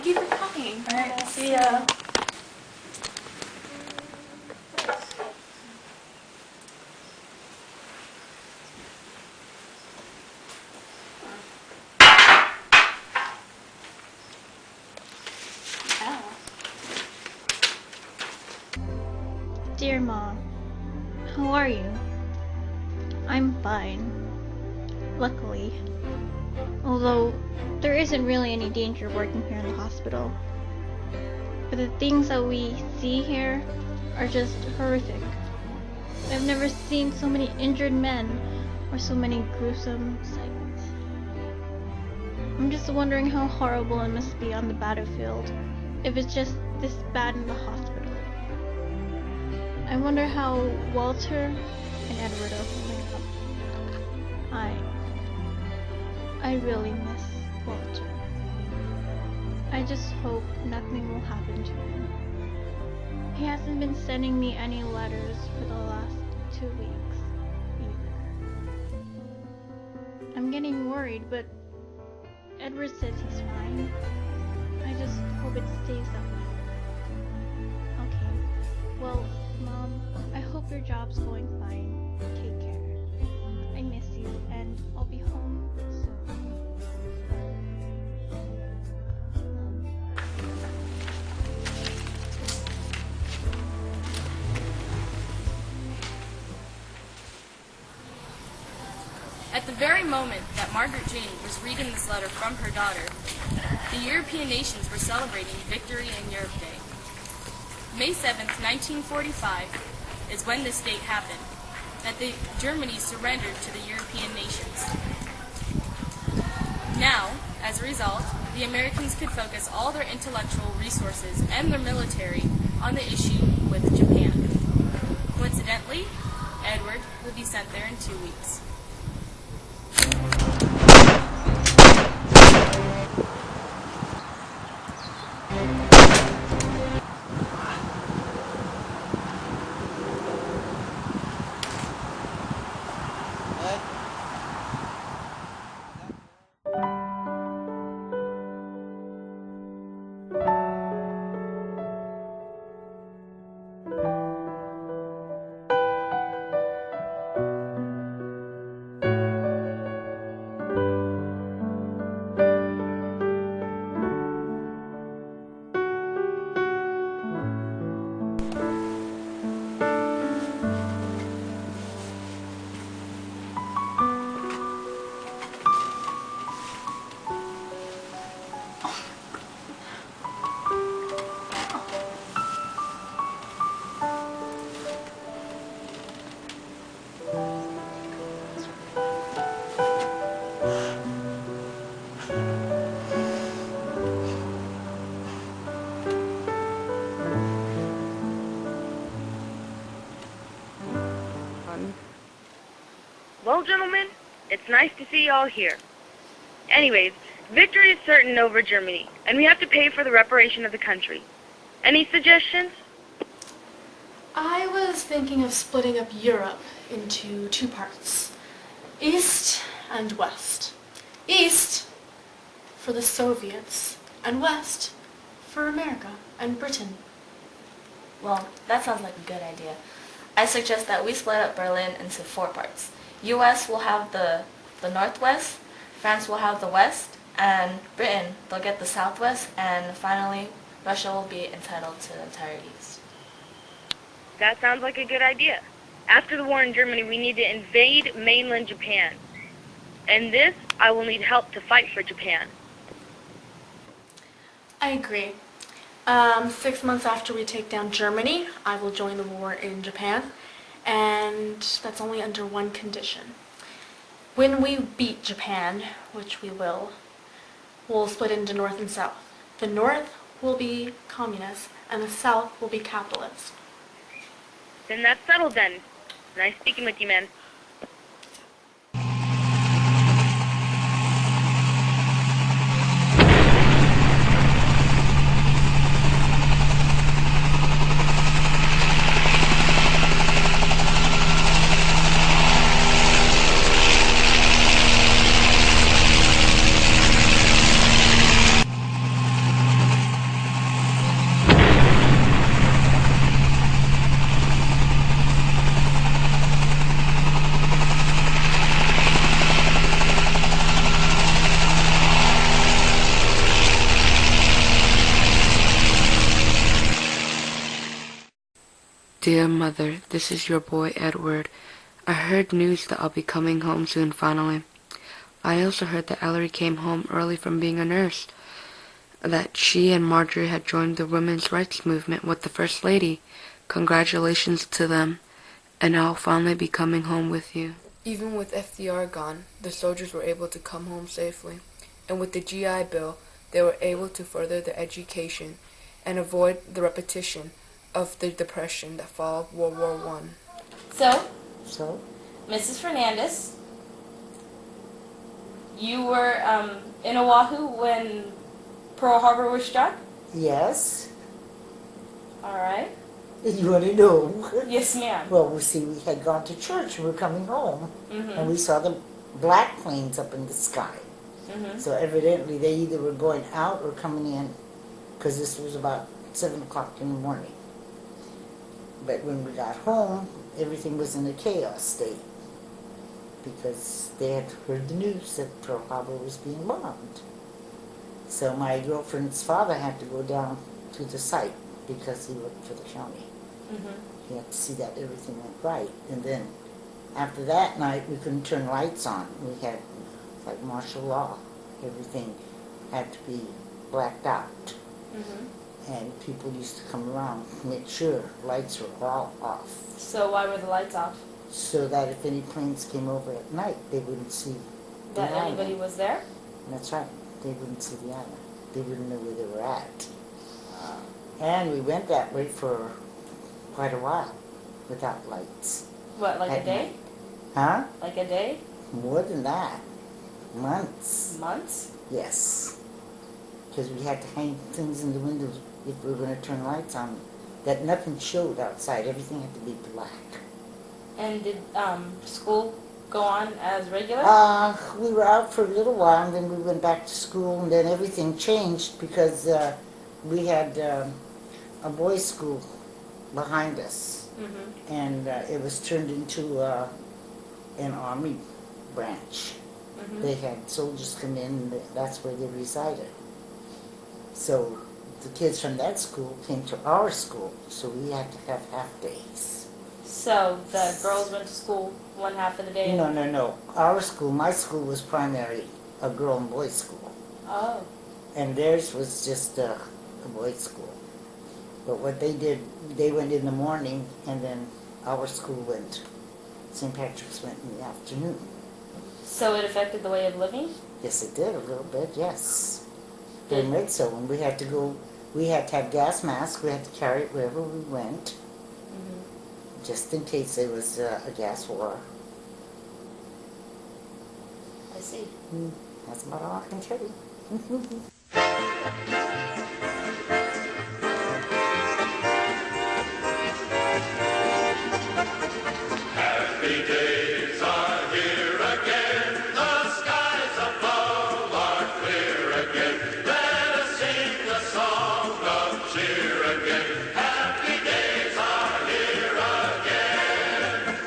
Thank you for coming. All right, see ya. Dear Mom, how are you? I'm fine. Luckily. Although, there isn't really any danger working here in the hospital. But the things that we see here are just horrific. I've never seen so many injured men or so many gruesome sights. I'm just wondering how horrible it must be on the battlefield if it's just this bad in the hospital. I wonder how Walter and Edward are holding up. I really miss Walter. I just hope nothing will happen to him. He hasn't been sending me any letters for the last 2 weeks either. I'm getting worried, but Edward says he's fine. I just hope it stays that way. Okay, well, Mom, I hope your job's going fine. Take care. I miss you, and I'll be home soon. At the very moment that Margaret Jane was reading this letter from her daughter, the European nations were celebrating Victory in Europe Day. May 7th, 1945 is when this date happened, that Germany surrendered to the European nations. Now, as a result, the Americans could focus all their intellectual resources and their military on the issue with Japan. Coincidentally, Edward will be sent there in 2 weeks. Well, gentlemen, it's nice to see you all here. Anyways, victory is certain over Germany, and we have to pay for the reparation of the country. Any suggestions? I was thinking of splitting up Europe into 2 parts, East and West. East for the Soviets, and West for America and Britain. Well, that sounds like a good idea. I suggest that we split up Berlin into 4 parts. US will have the Northwest, France will have the West, and Britain, they'll get the Southwest, and finally, Russia will be entitled to the entire East. That sounds like a good idea. After the war in Germany, we need to invade mainland Japan. And this, I will need help to fight for Japan. I agree. 6 months after we take down Germany, I will join the war in Japan, and that's only under one condition. When we beat Japan, which we will, we'll split into North and South. The North will be communist, and the South will be capitalist. Then that's settled then. Nice speaking with you, man. Dear Mother, this is your boy Edward. I heard news that I'll be coming home soon finally. I also heard that Ellery came home early from being a nurse, that she and Marjorie had joined the women's rights movement with the First Lady. Congratulations to them, and I'll finally be coming home with you. Even with FDR gone, the soldiers were able to come home safely, and with the GI Bill, they were able to further their education and avoid the repetition of the depression that followed World War I. So, Mrs. Fernandez, you were in Oahu when Pearl Harbor was struck? Yes. All right. You want to know? Yes, ma'am. Well, we see we had gone to church and we were coming home, Mm-hmm. and we saw the black planes up in the sky. Mm-hmm. So evidently they either were going out or coming in, because this was about 7 o'clock in the morning. But when we got home, everything was in a chaos state, because they had heard the news that Pearl Harbor was being bombed. So my girlfriend's father had to go down to the site because he worked for the county. Mm-hmm. He had to see that everything went right. And then after that night, we couldn't turn lights on. We had, like martial law, everything had to be blacked out. Mm-hmm. And people used to come around to make sure lights were all off, So why were the lights off? so that if any planes came over at night, they wouldn't see the That island. anybody was there? That's right. They wouldn't see the island. They wouldn't know where they were at. And we went that way for quite a while without lights. What, like a At day? night. Huh? Like a day? More than that. Months. Months? Yes. Because we had to hang things in the windows if we were going to turn lights on. That nothing showed outside. Everything had to be black. And did school go on as regular? We were out for a little while, and then we went back to school, and then everything changed because we had a boys' school behind us, Mm-hmm. and it was turned into an army branch. Mm-hmm. They had soldiers come in, and that's where they resided. So the kids from that school came to our school, so we had to have half days. So the girls went to school one half of the day? No. Our school, my school was primary, a girl and boys school. Oh. And theirs was just a boys' school. But what they did, they went in the morning, and then our school went, St. Patrick's went in the afternoon. So it affected the way of living? Yes, it did, a little bit, yes. Very much so. And we had to go, we had to have gas masks, we had to carry it wherever we went, Mm-hmm. just in case there was a gas war. I see. That's about all I can tell you. Happy days are here again, the skies above are clear again. Let us sing a song of cheer again. Happy days are here again.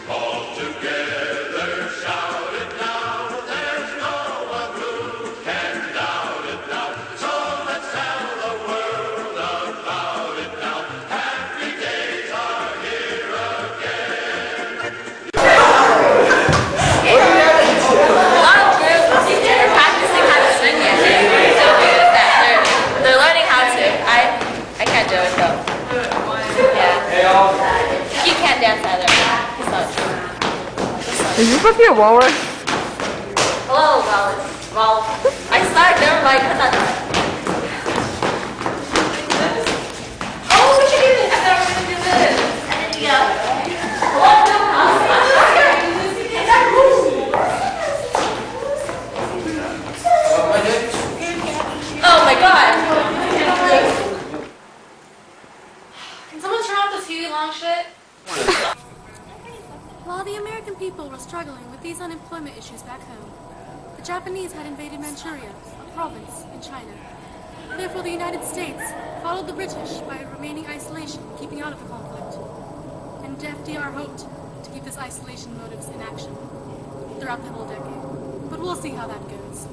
All together shout it now, there's no one who can doubt it now. So let's tell the world about it now. Happy days are here again. A lot of groups are practicing how to swim yet. They're so good at that. They're learning how to. I can't do it though. Yeah. You can't dance either. It's not true. Is this supposed to be a walrus? Hello, Wallace. Well, I started. Never mind. Cut that out. Oh, we should do this. I thought we were gonna do this. And then you go. Oh my God. Can someone turn off this huge long shit? While the American people were struggling with these unemployment issues back home, the Japanese had invaded Manchuria, a province in China. Therefore, the United States followed the British by remaining isolation, keeping out of the conflict. And FDR hoped to keep his isolation motives in action throughout the whole decade. But we'll see how that goes.